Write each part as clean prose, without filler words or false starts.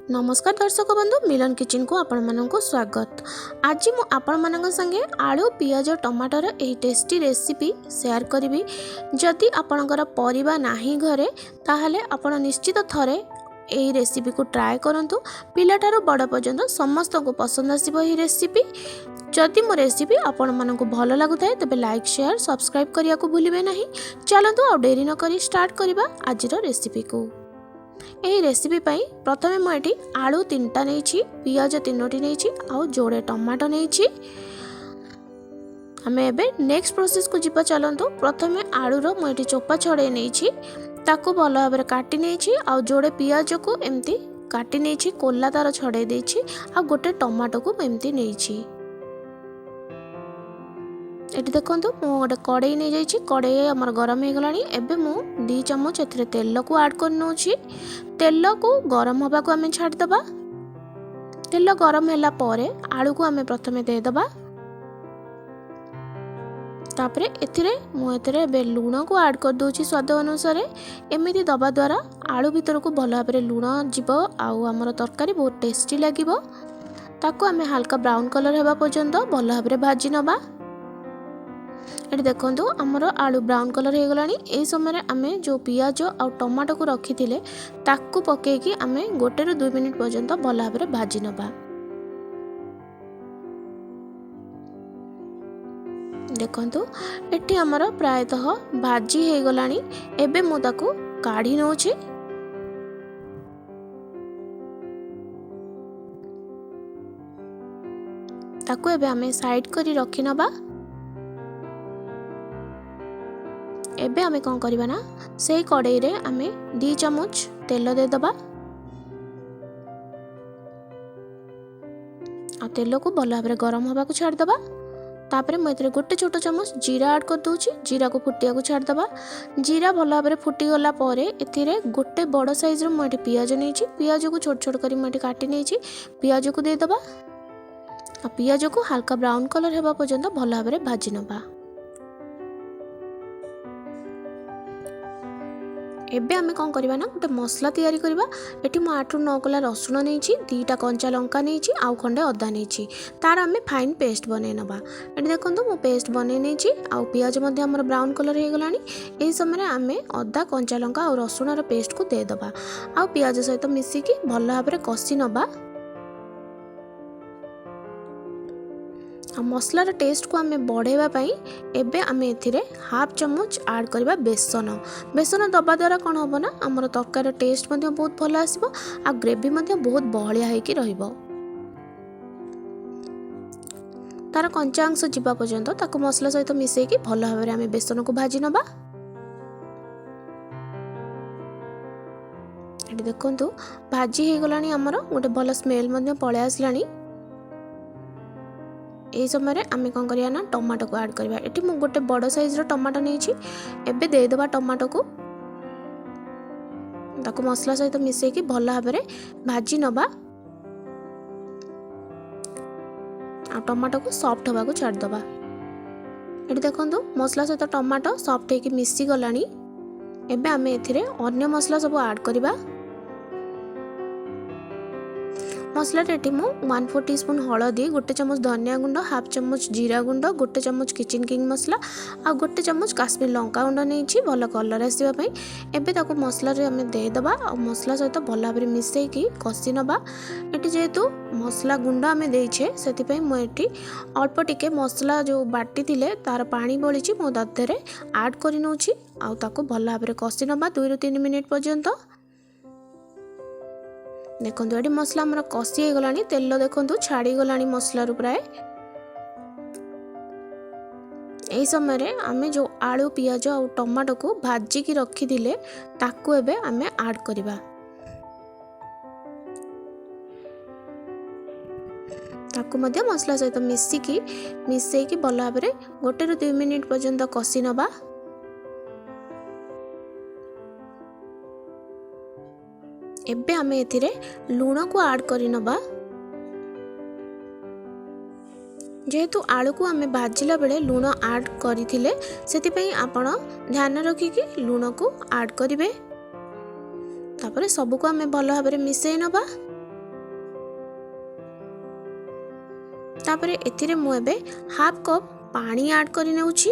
नमस्कार दर्शक बंधु मिलन किचन को आपण मानक स्वागत। आज मु आपण मानक संगे आलू पियाज टमाटर ए टेस्टी रेसिपी शेयर करी। जदि आपणकर परिबा नाही घरे ताहले आपण निश्चित थरे यही रेसिपी को ट्राए करंतु। पिलाटारू बड़ पर्यंत समस्त को पसंद आसीबो यही रेसिपी। जदि मो रेसिपी आपण मानक भल लागुथाय तबे लाइक शेयर सब्सक्राइब करिया को भूलिबे नाही। चलंतु आ देरी न करी स्टार्ट करिबा आजिर रेसिपी को। यही रेसिपी पाई प्रथमे मुझे आलू 3टा नहीं, पियाज 3टी नहीं, आउ जोड़े टमाटो नहीं। आम एबे नेक्स्ट प्रोसेस को जीवा चलतु। प्रथमे आलूर मुझे चोपा छड़े नहीं, ताकू भल भाव में काटी नहीं, आउ जोड़े पियाज को एमती काटी नहीं, कोला तार छड़े देछि, आ गोटे टमाटो को एमती नहीं। एटी देखो मु गोटे कड़ई नहीं जाइए, कड़ई आमर गरम हो गलानी। एबे मु 2 चम्मच एथिरे तेल को ऐड कर नउछि। तेल को गरम होबा को आमे छाड़ दबा। तेल गरम होला परे आलू को आमे प्रथमे दे दबा। तापरे एथिरे मु एथिरे बे लूण को ऐड कर दोछि स्वाद अनुसार। एमिति दबा द्वारा आलू भीतर को भल भाव में लूण जीवो, आउ आमर तरकारी बहुत टेस्टी लागिवो। ताको आमे हल्का ब्राउन कलर हेबा पर्यंत भल भाव में भाजी नबा। ये देखो आमर आलू ब्राउन कलर हो गलानी। ए समय आमे जो पियाज और टमाटो को रखी थिले ताकू पकेकी आमे 1 ରୁ 2 मिनिट पर्यंत भल भाव में भाजी नबा। देखंतु एटी आमर प्रायतः भाजी हो गलानी। एबे मु ताकू काढ़ी नउछि। ताकू एबे आमे साइड करी रखी नबा। एबे आमे कौन करिबा ना, से कड़ई रे आमे 2 चम्मच तेल दे दबा। आ तेल को भल भाव में गरम होबा को छाड़ दबा। तापरे मैं एथिरे 1 छोट चम्मच जीरा ऐड कर दूची। जीरा को फुटिया को छाड़ दबा। जीरा भल भाव में फुटी गला परे एथिरे गोटे बड़ साइज रो मैं पियाज नहीं, पियाज को छोट छोट करी मैं काटी नहीं, पियाज को दे दबा। आ पियाज को हल्का ब्राउन कलर हेबा पर्यंत भल भाव में भाजी नबा। एबे आमे कौन करबा ना, गोटे मसला तैयारी करबा। एटी मु 8 ରୁ 9 कला रसुण नहीं, 2टा कंचा लंका नहीं, आउ खंडे अदा नहीं। तार आमे फाइन पेस्ट बने नबा। एटी देखंतु मु पेस्ट बने नहीं, आउ पियाज मध्ये हमर ब्राउन कलर हो गलानी। एई समय आमे अदा कंचा लंका आउ रसुण रो पेस्ट को दे दबा। आउ पियाज सहित मिसी की भल भाव में कसी नबा। मसलार टेस्ट को आमे बढ़ेवा पाई एबे आमे एथिरे 1/2 चम्मच ऐड करबा बेसन। बेसन दबा द्वारा कौन होबो ना, हमर तरकारी टेस्ट मध्ये बहुत भल आसीबो, आ ग्रेवी मध्ये बहुत बहलिया हेकी रहिबो। तार कंचा अंश जीवा पर्यंत ताको मसला सहित मिसेई की भल भाव में आमे बेसन को भाजी नबा। एटी देखंतु भाजी हे गलानी, हमर गोटे भल स्मेल मध्ये पळे आसलानी। ए समय आमे कौन करिया ना, टमाटो को ऐड करबा। एटी मु गोटे बड़ साइज रो टमाटो नहीं, एबे दे दबा टमाटो को। ताको मसला सहित मिसेई की भल भाव में भाजी नबा। आ टमाटो को सॉफ्ट होबा को छाड़ दबा। एटी देखंतु मसला सहित टमाटो सॉफ्ट हेकी मिसी गलानी। एबे आमे एथिरे अन्य मसला सब ऐड करबा। मसला रेटी मु 1/4 टीस्पून हलदी, 1 चम्मच धनिया गुंड, 1/2 चम्मच जीरा गुंड, 1 चम्मच किचन किंग मसला, आ 1 चम्मच काश्मीर लंका गुंड नहीं, भल कलर आसवा पाई। एबे ताको मसला रे हमें दे दबा। आ मसला सहित भल भाव में मिसेई की कसी नबा। एटी जेहेतु मसला गुंड हमें देइछे सेति पई मु एटी अल्प टिके मसला जो बाटी थिले तार पानी बळिछि मु दधरे ऐड करि नउछि। आ ताको भल भाव में कसी नबा 2 ରୁ 3 मिनिट पर्यंत। देखो ये मसला आमर कसी हो गलानी। तेल देखो छाड़ी गलानी मसला रू प्राय। यही समय आमे जो आलू पियाज और टमाटो को भाजी की रखी दिले ताकू एबे आमे ऐड करबा। ताकू मध्य मसला सहित मिसेई की भल भाव में 1 ରୁ 2 मिनिट पर्यंत कसी नबा। एबे आमे एथिरे लूण को ऐड करि नबा। जेहेतु आलू को आमे भाजिला बेले लूण ऐड करिथिले सेति पई आपण ध्यान रखी कि लूण को ऐड करिवे। तापर सबको आमे भल भाव में मिसई नबा। तापर एथिरे मु एबे हाफ कप पानी ऐड करि नेउछि।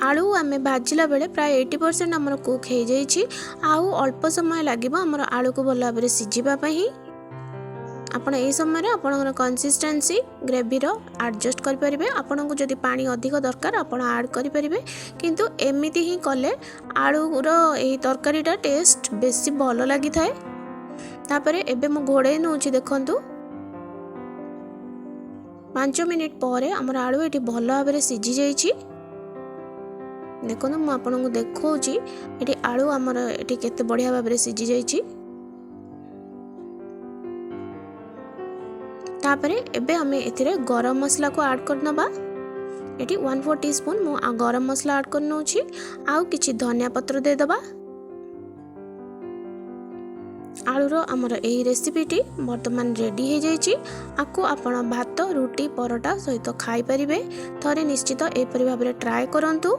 आलू आमे भाजिला बेले प्राय 80% हमर कुक हो जाइछि। आउ अल्प समय लागिबो हमर आलू को भल भाबरे सिझिबा पई। आपण ए समय आपण कंसिस्टेंसी ग्रेवी रो एडजस्ट कर परिबे। आपण को जदी पानी अधिक दरकार आपण ऐड करि परिबे, किंतु एमिति ही कले आलू रो ए तरकारीटा टेस्ट बेसी भल लागि थाए। तापरे एबे मु घोड़े नउछि देखंतु 5 मिनिट परे हमर आलू एठी भल भाबरे सिझि जाइछि। देखो मु आपन को देखौछि एठी आलू हमर एठी केते बढ़िया भाबरे सिझि जाइछि। तापरे एबे हमें एथिरे गरम मसला को ऐड करनबा। एठी 1/4 टीस्पून मु गरम मसला ऐड करनौछि। आउ किछि धनिया पत्र दे दबा। आलू रो हमर एही रेसिपीटी वर्तमान रेडी हो जाइछि। आकु आपण भात रोटी परोटा सहित खाई परिबे। थरे निश्चित ए परि भाबरे ट्राई करंतु।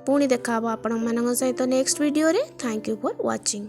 पुणी देखा आपण मानक सहित नेक्स्ट वीडियो रे। Thank you for watching.